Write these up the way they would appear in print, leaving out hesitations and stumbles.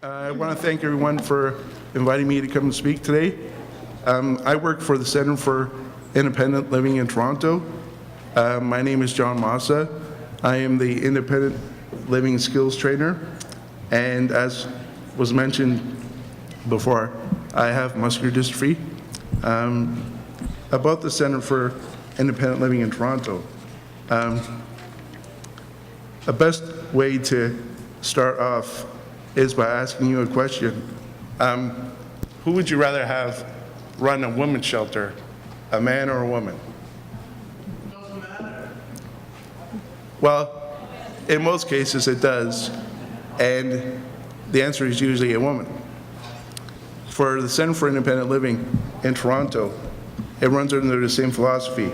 I want to thank everyone for inviting me to come and speak today. I work for the Center for Independent Living in Toronto. My name is John Mossa. I am the Independent Living Skills Trainer, and as was mentioned before, I have muscular dystrophy. About the Center for Independent Living in Toronto, a best way to start off is by asking you a question. Who would you rather have run a women's shelter, a man or a woman? Doesn't matter. Well, in most cases it does, and the answer is usually a woman. For the Center for Independent Living in Toronto, it runs under the same philosophy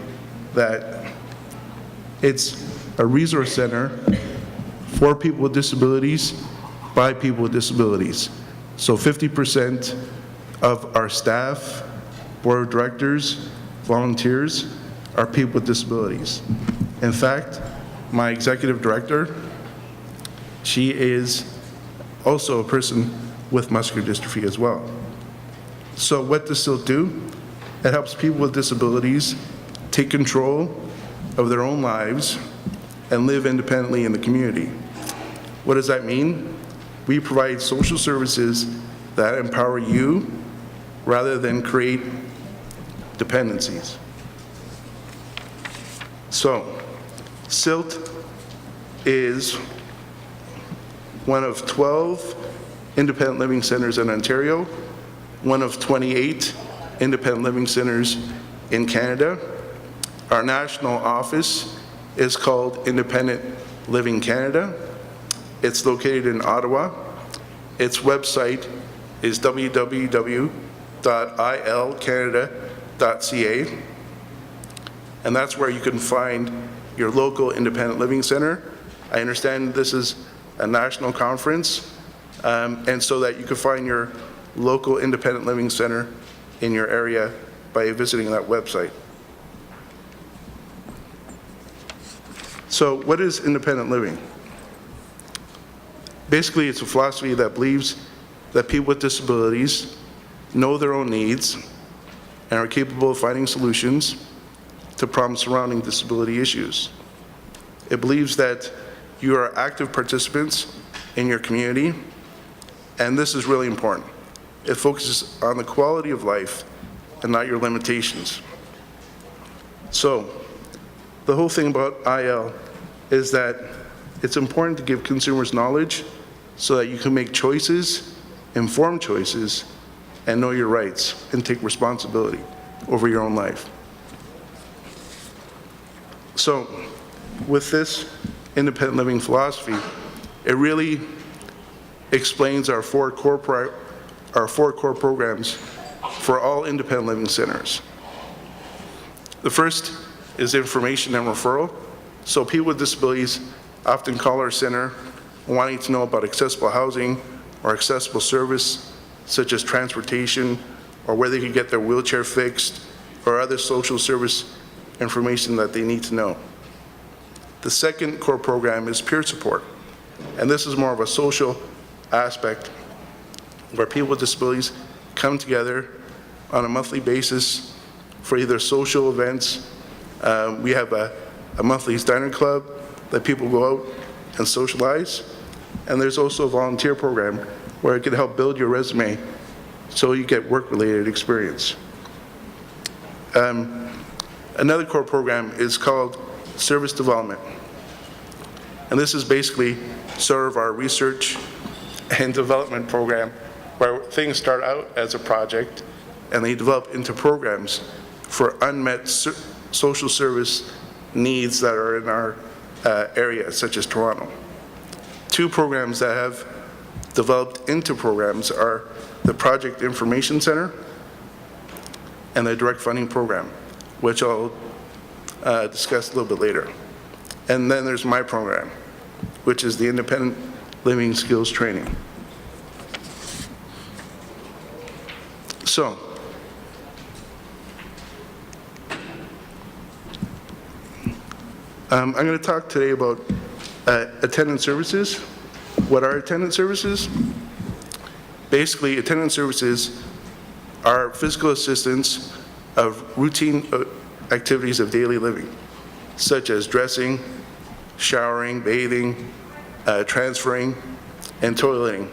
that it's a resource center for people with disabilities, by people with disabilities. So 50% of our staff, board of directors, volunteers are people with disabilities. In fact, my executive director, she is also a person with muscular dystrophy as well. So what does SILT do? It helps people with disabilities take control of their own lives and live independently in the community. What does that mean? We provide social services that empower you rather than create dependencies. So, SILT is one of 12 independent living centers in Ontario, one of 28 independent living centers in Canada. Our national office is called Independent Living Canada. It's located in Ottawa. Its website is www.ilcanada.ca, and that's where you can find your local independent living center. I understand this is a national conference, and so that you can find your local independent living center in your area by visiting that website. So what is independent living? Basically, it's a philosophy that believes that people with disabilities know their own needs and are capable of finding solutions to problems surrounding disability issues. It believes that you are active participants in your community, and this is really important. It focuses on the quality of life and not your limitations. So, the whole thing about IL is that it's important to give consumers knowledge so that you can make choices, informed choices, and know your rights and take responsibility over your own life. So, with this independent living philosophy, it really explains our four core programs for all independent living centers. The first is information and referral. So people with disabilities often call our center wanting to know about accessible housing or accessible service such as transportation or where they can get their wheelchair fixed or other social service information that they need to know. The second core program is peer support, and this is more of a social aspect where people with disabilities come together on a monthly basis for either social events. We have a monthly diner club that people go out and socialize. And there's also a volunteer program where it can help build your resume so you get work-related experience. Another core program is called service development. And this is basically sort of our research and development program where things start out as a project and they develop into programs for unmet social service needs that are in our area, such as Toronto. Two programs that have developed into programs are the Project Information Center and the Direct Funding Program, which I'll discuss a little bit later. And then there's my program, which is the Independent Living Skills Training. So, I'm going to talk today about attendant services. What are attendant services? Basically, attendant services are physical assistance of routine activities of daily living, such as dressing, showering, bathing, transferring, and toileting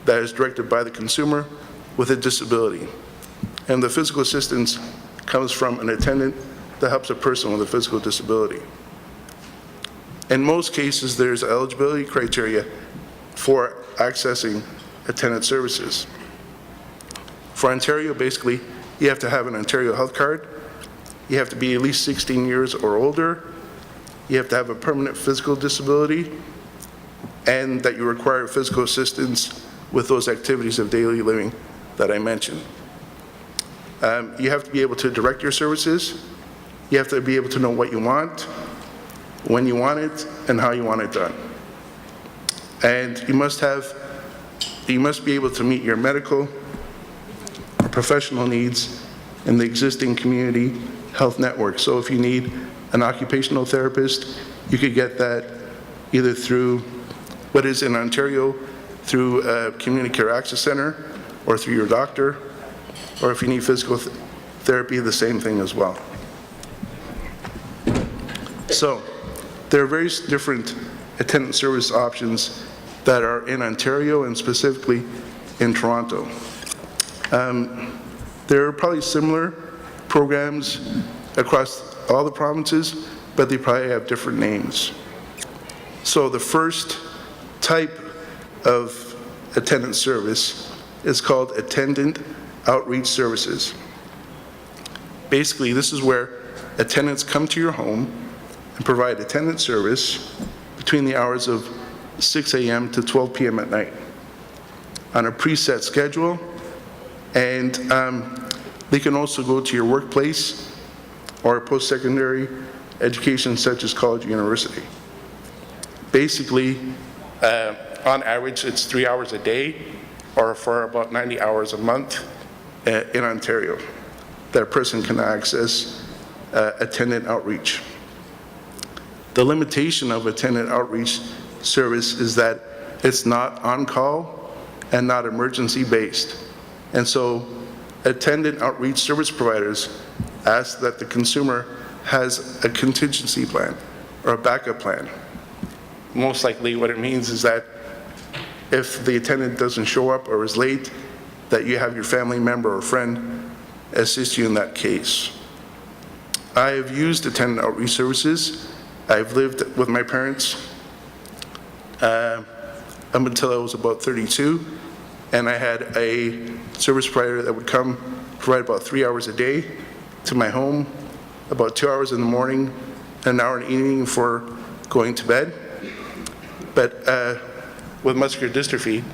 that is directed by the consumer with a disability. And the physical assistance comes from an attendant that helps a person with a physical disability. In most cases, there's eligibility criteria for accessing attendant services. For Ontario, basically, you have to have an Ontario health card, you have to be at least 16 years or older, you have to have a permanent physical disability, and that you require physical assistance with those activities of daily living that I mentioned. You have to be able to direct your services, you have to be able to know what you want, when you want it, and how you want it done. And you must be able to meet your medical or professional needs in the existing community health network. So if you need an occupational therapist, you could get that either through what is in Ontario, through a Community Care Access Center, or through your doctor, or if you need physical therapy, the same thing as well. So there are various different attendant service options that are in Ontario and specifically in Toronto. There are probably similar programs across all the provinces, but they probably have different names. So the first type of attendant service is called Attendant Outreach Services. Basically, this is where attendants come to your home and provide attendant service between the hours of 6 a.m. to 12 p.m. at night on a preset schedule, and they can also go to your workplace or post-secondary education such as college or university. Basically, on average, it's 3 hours a day or for about 90 hours a month in Ontario that a person can access attendant outreach. The limitation of attendant outreach service is that it's not on-call and not emergency-based. And so attendant outreach service providers ask that the consumer has a contingency plan or a backup plan. Most likely what it means is that if the attendant doesn't show up or is late, that you have your family member or friend assist you in that case. I have used attendant outreach services. I've lived with my parents up until I was about 32, and I had a service provider that would come provide about 3 hours a day to my home, about 2 hours in the morning, an hour in the evening for going to bed. But with muscular dystrophy,